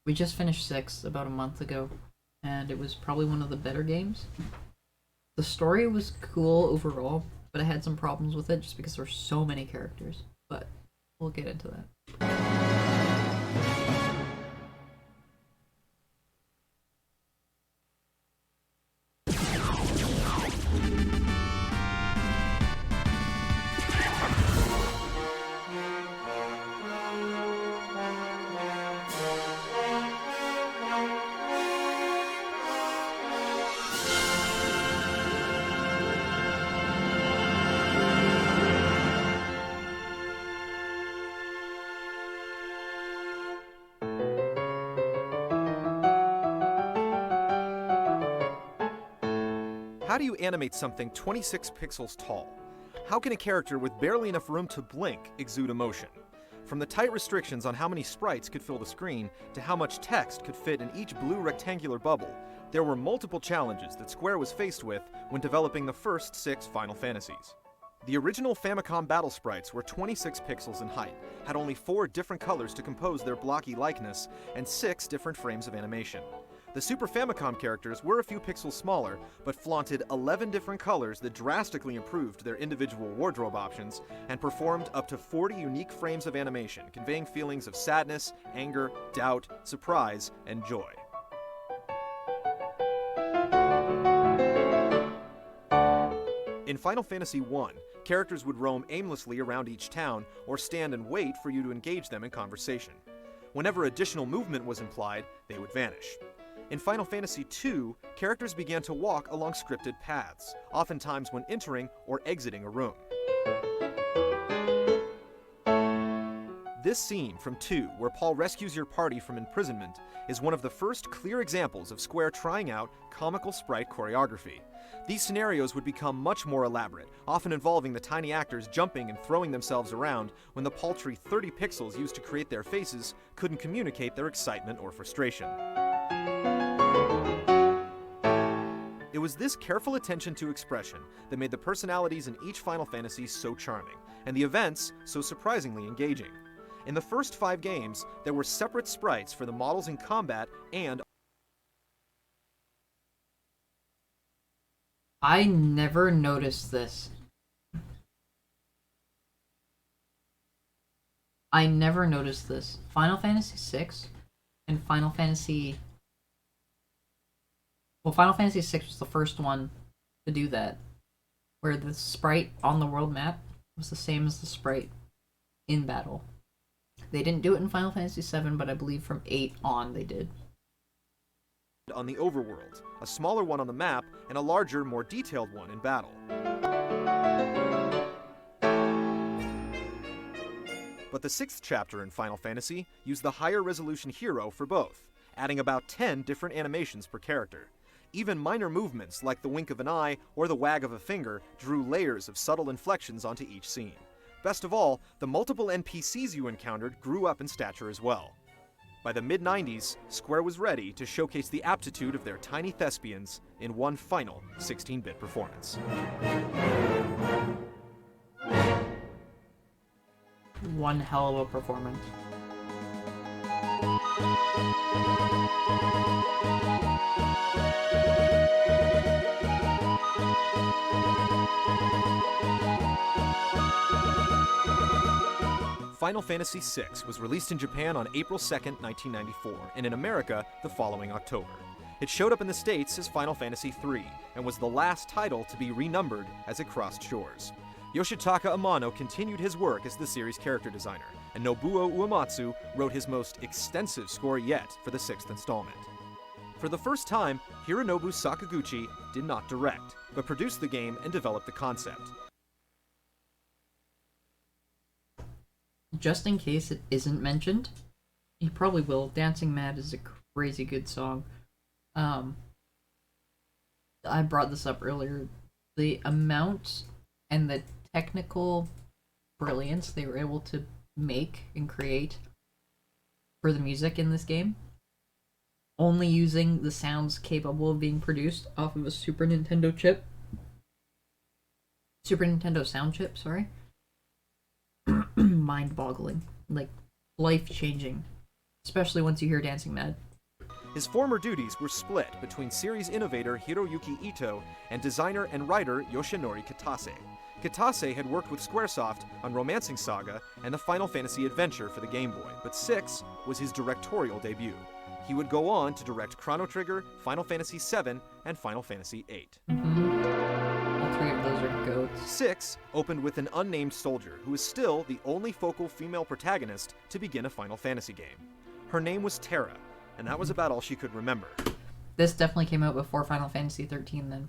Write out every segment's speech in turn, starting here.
We just finished 6 about a month ago, and it was probably one of the better games. The story was cool overall, but I had some problems with it just because there were so many characters. But we'll get into that. How do you animate something 26 pixels tall? How can a character with barely enough room to blink exude emotion? From the tight restrictions on how many sprites could fill the screen to how much text could fit in each blue rectangular bubble, there were multiple challenges that Square was faced with when developing the first 6 Final Fantasies. The original Famicom battle sprites were 26 pixels in height, had only 4 different colors to compose their blocky likeness, and 6 different frames of animation. The Super Famicom characters were a few pixels smaller, but flaunted 11 different colors that drastically improved their individual wardrobe options, and performed up to 40 unique frames of animation, conveying feelings of sadness, anger, doubt, surprise, and joy. In Final Fantasy I, characters would roam aimlessly around each town, or stand and wait for you to engage them in conversation. Whenever additional movement was implied, they would vanish. In Final Fantasy II, characters began to walk along scripted paths, oftentimes when entering or exiting a room. This scene from 2, where Paul rescues your party from imprisonment, is one of the first clear examples of Square trying out comical sprite choreography. These scenarios would become much more elaborate, often involving the tiny actors jumping and throwing themselves around when the paltry 30 pixels used to create their faces couldn't communicate their excitement or frustration. It was this careful attention to expression that made the personalities in each Final Fantasy so charming, and the events so surprisingly engaging. In the first 5 games, there were separate sprites for the models in combat and... I never noticed this. Final Fantasy 6 and Final Fantasy... Well, Final Fantasy 6 was the first one to do that, where the sprite on the world map was the same as the sprite in battle. They didn't do it in Final Fantasy 7, but I believe from 8 on they did. On the overworld, a smaller one on the map, and a larger, more detailed one in battle. But the 6th chapter in Final Fantasy used the higher resolution hero for both, adding about 10 different animations per character. Even minor movements like the wink of an eye or the wag of a finger drew layers of subtle inflections onto each scene. Best of all, the multiple NPCs you encountered grew up in stature as well. By the mid-90s, Square was ready to showcase the aptitude of their tiny thespians in one final 16-bit performance. One hell of a performance. Final Fantasy VI was released in Japan on April 2, 1994, and in America the following October. It showed up in the States as Final Fantasy III, and was the last title to be renumbered as it crossed shores. Yoshitaka Amano continued his work as the series' character designer, and Nobuo Uematsu wrote his most extensive score yet for the 6th installment. For the first time, Hironobu Sakaguchi did not direct, but produced the game and developed the concept. Just in case it isn't mentioned, you probably will. Dancing Mad is a crazy good song. I brought this up earlier. The amount and the technical brilliance they were able to make and create for the music in this game, only using the sounds capable of being produced off of a Super Nintendo sound chip, sorry. Mind-boggling. Like, life-changing Especially once you hear Dancing Mad. His former duties were split between series innovator Hiroyuki Ito and designer and writer Yoshinori Kitase. Kitase had worked with Squaresoft on Romancing Saga and the Final Fantasy Adventure for the Game Boy, but 6 was his directorial debut. He would go on to direct Chrono Trigger, Final Fantasy VII, and Final Fantasy VIII. All 3 of those are goats. 6 opened with an unnamed soldier who is still the only focal female protagonist to begin a Final Fantasy game. Her name was Terra, and that was about all she could remember. This definitely came out before Final Fantasy 13 then.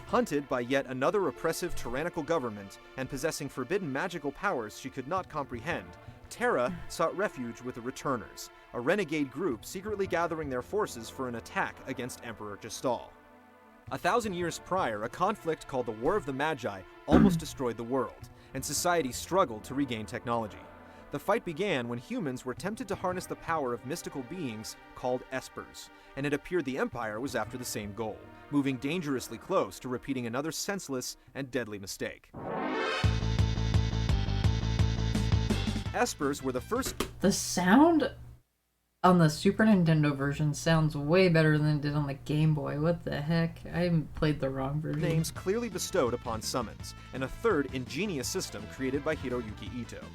Hunted by yet another oppressive tyrannical government and possessing forbidden magical powers she could not comprehend, Terra sought refuge with the Returners, a renegade group secretly gathering their forces for an attack against Emperor Gestal. 1,000 years prior, a conflict called the War of the Magi almost destroyed the world, and society struggled to regain technology. The fight began when humans were tempted to harness the power of mystical beings called Espers, and it appeared the Empire was after the same goal, moving dangerously close to repeating another senseless and deadly mistake. Espers were the first... The sound on the Super Nintendo version sounds way better than it did on the Game Boy. What the heck? I played the wrong version. Names clearly bestowed upon summons, and a third ingenious system created by Hiroyuki Ito.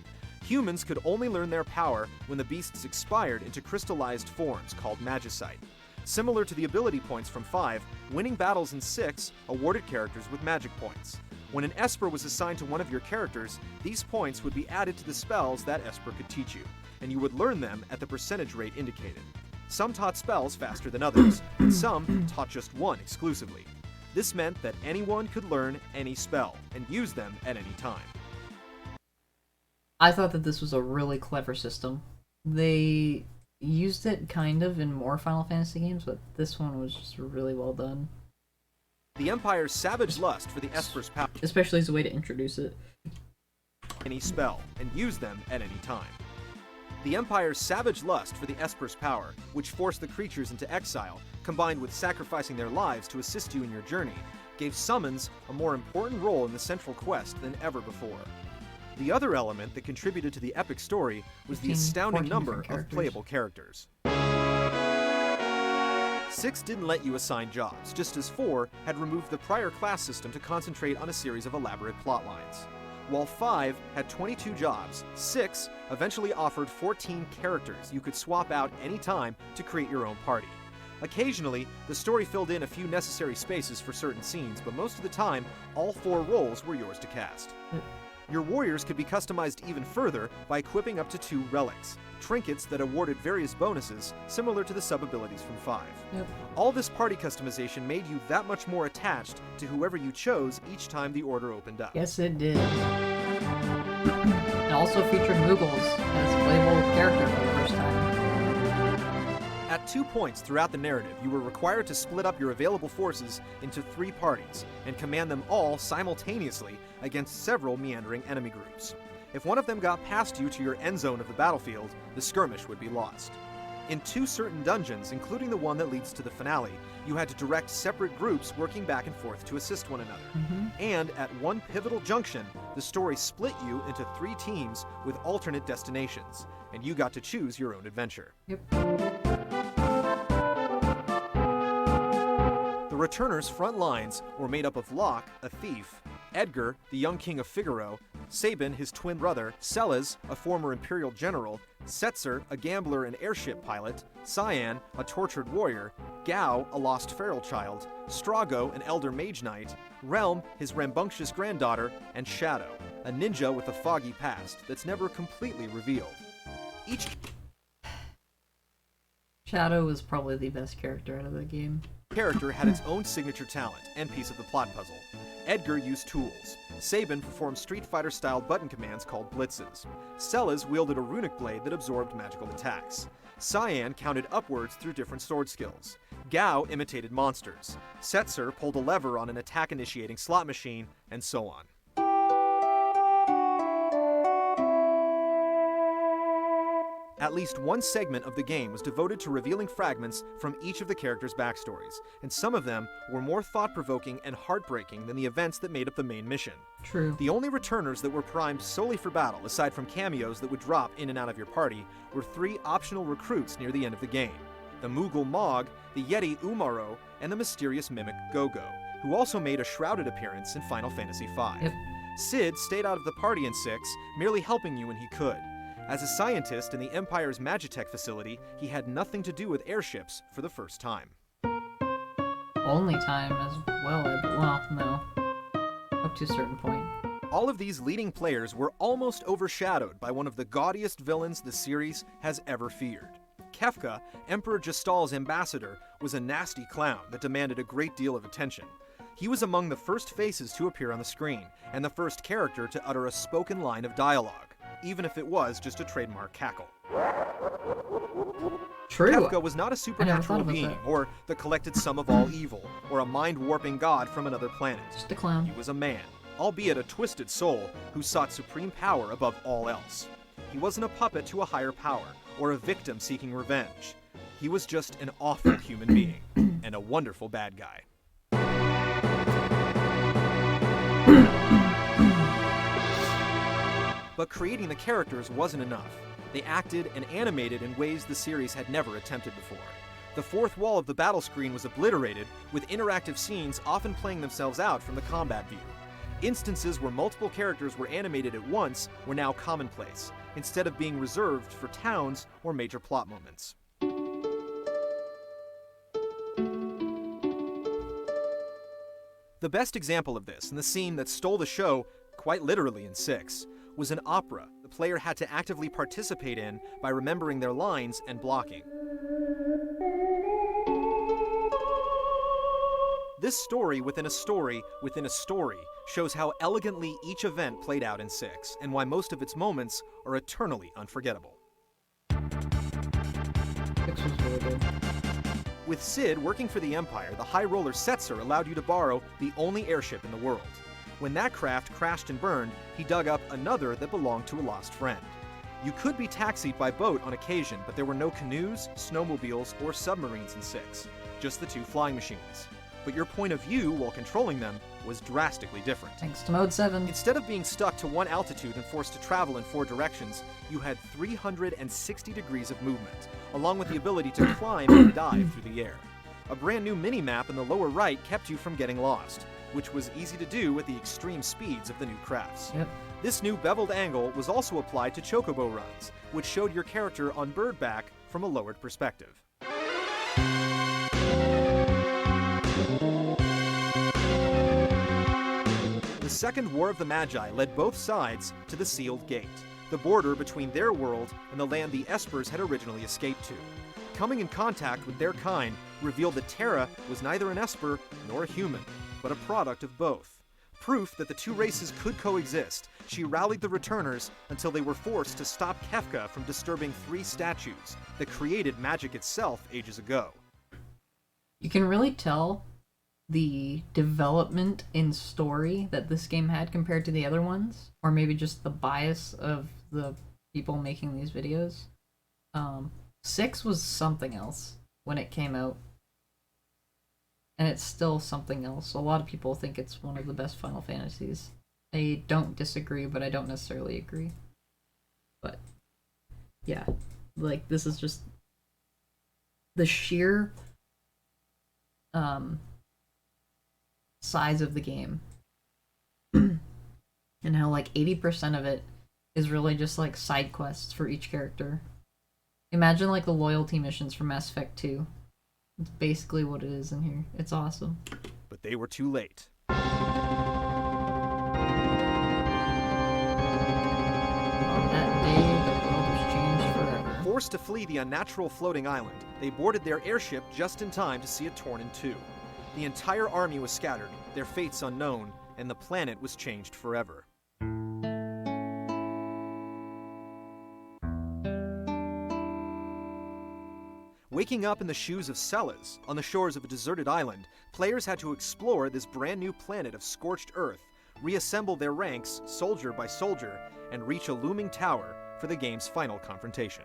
Humans could only learn their power when the beasts expired into crystallized forms called magicite. Similar to the ability points from 5, winning battles in 6 awarded characters with magic points. When an Esper was assigned to one of your characters, these points would be added to the spells that Esper could teach you, and you would learn them at the percentage rate indicated. Some taught spells faster than others, and some taught just one exclusively. This meant that anyone could learn any spell and use them at any time. I thought that this was a really clever system. They used it kind of in more Final Fantasy games, but this one was just really well done. The Empire's savage lust for the Esper's power, especially as a way to introduce it. Any spell, and use them at any time. The Empire's savage lust for the Esper's power, which forced the creatures into exile, combined with sacrificing their lives to assist you in your journey, gave summons a more important role in the central quest than ever before. The other element that contributed to the epic story was the astounding number of playable characters. 6 didn't let you assign jobs, just as 4 had removed the prior class system to concentrate on a series of elaborate plot lines. While 5 had 22 jobs, 6 eventually offered 14 characters you could swap out anytime to create your own party. Occasionally, the story filled in a few necessary spaces for certain scenes, but most of the time, all 4 roles were yours to cast. Your warriors could be customized even further by equipping up to 2 relics, trinkets that awarded various bonuses similar to the sub-abilities from 5. Yep. All this party customization made you that much more attached to whoever you chose each time the order opened up. Yes, it did. It also featured Moogles as a playable character for the first time. At 2 points throughout the narrative, you were required to split up your available forces into 3 parties and command them all simultaneously against several meandering enemy groups. If one of them got past you to your end zone of the battlefield, the skirmish would be lost. In 2 certain dungeons, including the one that leads to the finale, you had to direct separate groups working back and forth to assist one another. And at one pivotal junction, the story split you into 3 teams with alternate destinations, and you got to choose your own adventure. Yep. The Returners' front lines were made up of Locke, a thief, Edgar, the young king of Figaro, Sabin, his twin brother, Celes, a former imperial general, Setzer, a gambler and airship pilot, Cyan, a tortured warrior, Gao, a lost feral child, Strago, an elder mage knight, Realm, his rambunctious granddaughter, and Shadow, a ninja with a foggy past that's never completely revealed. Each Shadow was probably the best character out of the game. character had its own signature talent and piece of the plot puzzle. Edgar used tools. Sabin performed Street Fighter-style button commands called blitzes. Celes wielded a runic blade that absorbed magical attacks. Cyan counted upwards through different sword skills. Gao imitated monsters. Setzer pulled a lever on an attack-initiating slot machine, and so on. At least one segment of the game was devoted to revealing fragments from each of the characters' backstories, and some of them were more thought-provoking and heartbreaking than the events that made up the main mission. True. The only returners that were primed solely for battle, aside from cameos that would drop in and out of your party, were 3 optional recruits near the end of the game: the Moogle Mog, the Yeti Umaro, and the mysterious mimic Gogo, who also made a shrouded appearance in Final Fantasy V. Yep. Sid stayed out of the party in 6, merely helping you when he could. As a scientist in the Empire's Magitech facility, he had nothing to do with airships for the first time. Only time as well, well, no. Up to a certain point. All of these leading players were almost overshadowed by one of the gaudiest villains the series has ever feared. Kefka, Emperor Gestal's ambassador, was a nasty clown that demanded a great deal of attention. He was among the first faces to appear on the screen, and the first character to utter a spoken line of dialogue, even if it was just a trademark cackle. True. Kefka was not a I never supernatural thought about being, that. or the collected sum of all evil, or a mind-warping god from another planet. Just a clown. He was a man, albeit a twisted soul, who sought supreme power above all else. He wasn't a puppet to a higher power, or a victim seeking revenge. He was just an awful human being, and a wonderful bad guy. But creating the characters wasn't enough. They acted and animated in ways the series had never attempted before. The fourth wall of the battle screen was obliterated, with interactive scenes often playing themselves out from the combat view. Instances where multiple characters were animated at once were now commonplace, instead of being reserved for towns or major plot moments. The best example of this, and the scene that stole the show, quite literally in 6, was an opera the player had to actively participate in by remembering their lines and blocking. This story within a story within a story shows how elegantly each event played out in 6, and why most of its moments are eternally unforgettable. 6 was really good. With Sid working for the Empire, the High Roller Setzer allowed you to borrow the only airship in the world. When that craft crashed and burned, he dug up another that belonged to a lost friend. You could be taxied by boat on occasion, but there were no canoes, snowmobiles, or submarines in 6, just the 2 flying machines. But your point of view while controlling them was drastically different. Thanks to Mode 7. Instead of being stuck to one altitude and forced to travel in 4 directions, you had 360 degrees of movement, along with the ability to climb and dive through the air. A brand new mini-map in the lower right kept you from getting lost, which was easy to do with the extreme speeds of the new crafts. Yep. This new beveled angle was also applied to chocobo runs, which showed your character on bird back from a lowered perspective. The Second War of the Magi led both sides to the Sealed Gate, the border between their world and the land the Espers had originally escaped to. Coming in contact with their kind revealed that Terra was neither an Esper nor a human, but a product of both. Proof that the 2 races could coexist, she rallied the returners until they were forced to stop Kefka from disturbing 3 statues that created magic itself ages ago. You can really tell the development in story that this game had compared to the other ones, or maybe just the bias of the people making these videos. 6 was something else when it came out, and it's still something else. A lot of people think it's one of the best Final Fantasies. I don't disagree, but I don't necessarily agree. But yeah, like, this is just the sheer size of the game, and how like 80% of it is really just like side quests for each character. Imagine like the loyalty missions from Mass Effect 2. It's basically what it is in here. It's awesome. But they were too late. On that day, the world was changed forever. Forced to flee the unnatural floating island, they boarded their airship just in time to see it torn in 2. The entire army was scattered, their fates unknown, and the planet was changed forever. Waking up in the shoes of Celes, on the shores of a deserted island, players had to explore this brand new planet of scorched earth, reassemble their ranks soldier by soldier, and reach a looming tower for the game's final confrontation.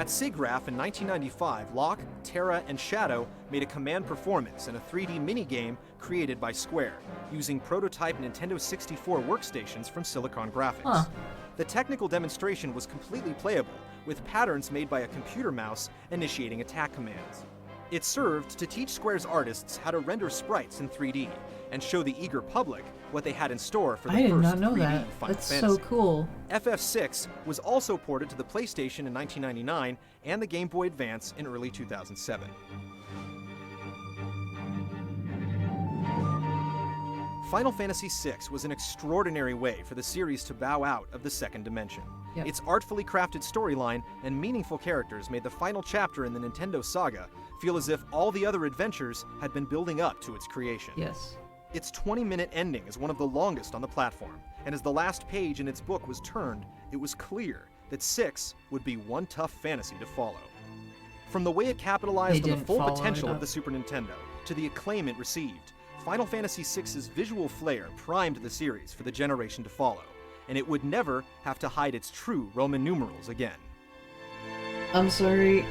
At SIGGRAPH in 1995, Locke, Terra, and Shadow made a command performance in a 3D minigame created by Square, using prototype Nintendo 64 workstations from Silicon Graphics. Huh. The technical demonstration was completely playable, with patterns made by a computer mouse initiating attack commands. It served to teach Square's artists how to render sprites in 3D, and show the eager public what they had in store for the I did first not know 3D that. Final That's Fantasy. so cool. FF6 was also ported to the PlayStation in 1999 and the Game Boy Advance in early 2007. Final Fantasy VI was an extraordinary way for the series to bow out of the second dimension. Yep. Its artfully crafted storyline and meaningful characters made the final chapter in the Nintendo saga feel as if all the other adventures had been building up to its creation. Yes. Its 20-minute ending is one of the longest on the platform, and as the last page in its book was turned, it was clear that 6 would be one tough fantasy to follow. From the way it capitalized on the full potential of the Super Nintendo, to the acclaim it received, Final Fantasy VI's visual flair primed the series for the generation to follow, and it would never have to hide its true Roman numerals again. I'm sorry.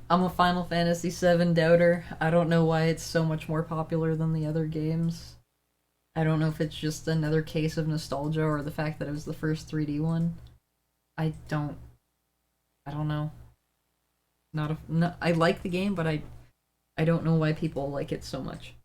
I'm a Final Fantasy VII doubter. I don't know why it's so much more popular than the other games. I don't know if it's just another case of nostalgia or the fact that it was the first 3D one. I don't know. I like the game, but I don't know why people like it so much.